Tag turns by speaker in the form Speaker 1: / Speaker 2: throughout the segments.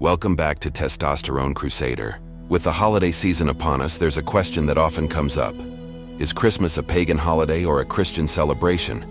Speaker 1: Welcome back to Testosterone Crusader. With the holiday season upon us, there's a question that often comes up. Is Christmas a pagan holiday or a Christian celebration?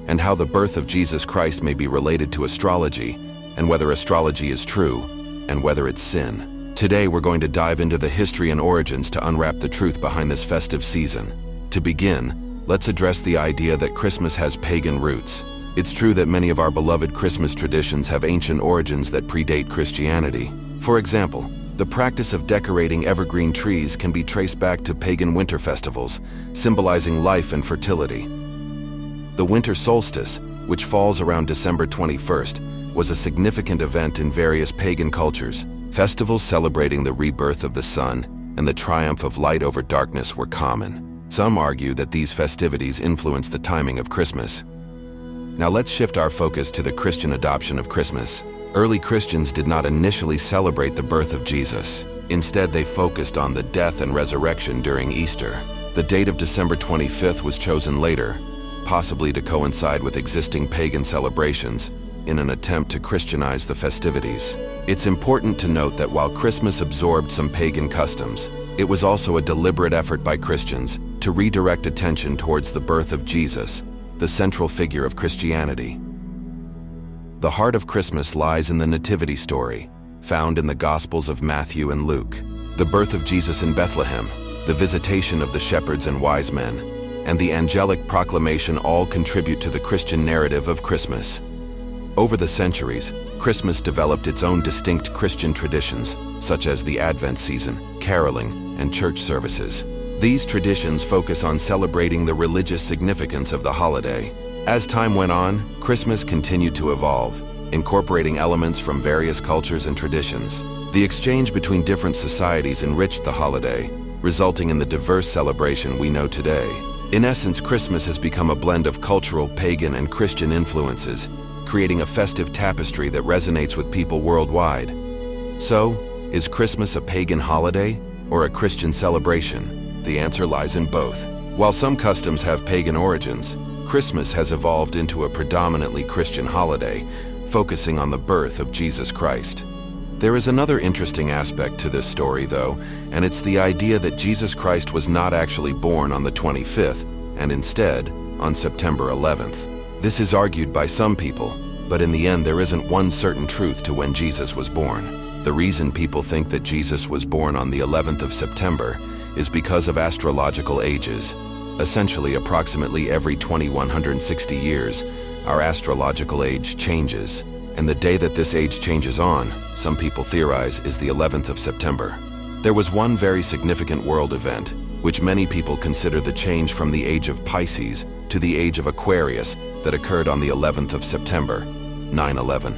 Speaker 1: And how the birth of Jesus Christ may be related to astrology, and whether astrology is true, and whether it's sin. Today we're going to dive into the history and origins to unwrap the truth behind this festive season. To begin, let's address the idea that Christmas has pagan roots. It's true that many of our beloved Christmas traditions have ancient origins that predate Christianity. For example, the practice of decorating evergreen trees can be traced back to pagan winter festivals, symbolizing life and fertility. The winter solstice, which falls around December 21st, was a significant event in various pagan cultures. Festivals celebrating the rebirth of the sun and the triumph of light over darkness were common. Some argue that these festivities influenced the timing of Christmas. Now let's shift our focus to the Christian adoption of Christmas. Early Christians did not initially celebrate the birth of Jesus. Instead, they focused on the death and resurrection during Easter. The date of December 25th was chosen later, possibly to coincide with existing pagan celebrations, in an attempt to Christianize the festivities. It's important to note that while Christmas absorbed some pagan customs, it was also a deliberate effort by Christians to redirect attention towards the birth of Jesus, the central figure of Christianity. The heart of Christmas lies in the nativity story, found in the Gospels of Matthew and Luke. The birth of Jesus in Bethlehem, the visitation of the shepherds and wise men, and the angelic proclamation all contribute to the Christian narrative of Christmas. Over the centuries, Christmas developed its own distinct Christian traditions, such as the Advent season, caroling, and church services. These traditions focus on celebrating the religious significance of the holiday. As time went on, Christmas continued to evolve, incorporating elements from various cultures and traditions. The exchange between different societies enriched the holiday, resulting in the diverse celebration we know today. In essence, Christmas has become a blend of cultural, pagan, and Christian influences, creating a festive tapestry that resonates with people worldwide. So, is Christmas a pagan holiday or a Christian celebration? The answer lies in both. While some customs have pagan origins, Christmas has evolved into a predominantly Christian holiday, focusing on the birth of Jesus Christ. There is another interesting aspect to this story, though, and it's the idea that Jesus Christ was not actually born on the 25th, and instead, on September 11th. This is argued by some people, but in the end there isn't one certain truth to when Jesus was born. The reason people think that Jesus was born on the 11th of September is because of astrological ages. Essentially, approximately every 2160 years, our astrological age changes, and the day that this age changes on, some people theorize, is the 11th of September. There was one very significant world event, which many people consider the change from the age of Pisces to the age of Aquarius that occurred on the 11th of September, 9/11.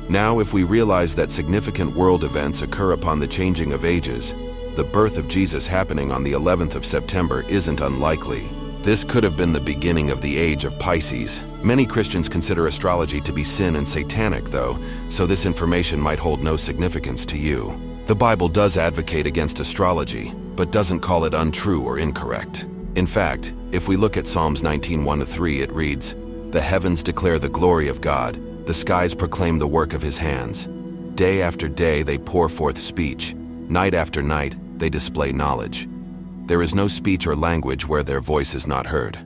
Speaker 1: Now, if we realize that significant world events occur upon the changing of ages, the birth of Jesus happening on the 11th of September isn't unlikely. This could have been the beginning of the age of Pisces. Many Christians consider astrology to be sin and satanic, though, so this information might hold no significance to you. The Bible does advocate against astrology, but doesn't call it untrue or incorrect. In fact, if we look at Psalms 19:1-3, it reads, "The heavens declare the glory of God, the skies proclaim the work of his hands. Day after day they pour forth speech, night after night they display knowledge. There is no speech or language where their voice is not heard."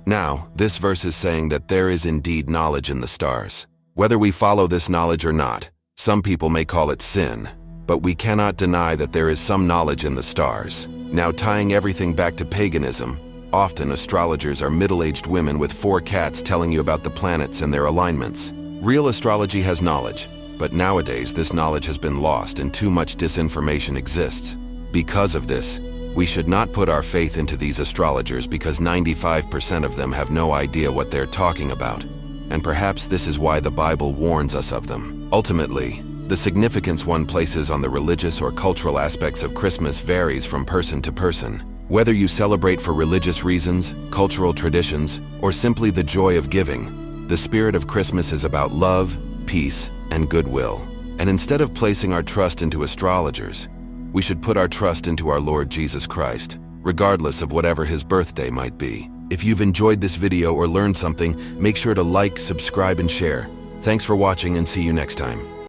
Speaker 1: Now, this verse is saying that there is indeed knowledge in the stars. Whether we follow this knowledge or not, some people may call it sin, but we cannot deny that there is some knowledge in the stars. Now, tying everything back to paganism, often astrologers are middle-aged women with 4 cats telling you about the planets and their alignments. Real astrology has knowledge, but nowadays this knowledge has been lost and too much disinformation exists. Because of this, we should not put our faith into these astrologers because 95% of them have no idea what they're talking about. And perhaps this is why the Bible warns us of them. Ultimately, the significance one places on the religious or cultural aspects of Christmas varies from person to person. Whether you celebrate for religious reasons, cultural traditions, or simply the joy of giving, the spirit of Christmas is about love, peace, and goodwill. And instead of placing our trust into astrologers, we should put our trust into our Lord Jesus Christ, regardless of whatever his birthday might be. If you've enjoyed this video or learned something, make sure to like, subscribe, and share. Thanks for watching and see you next time.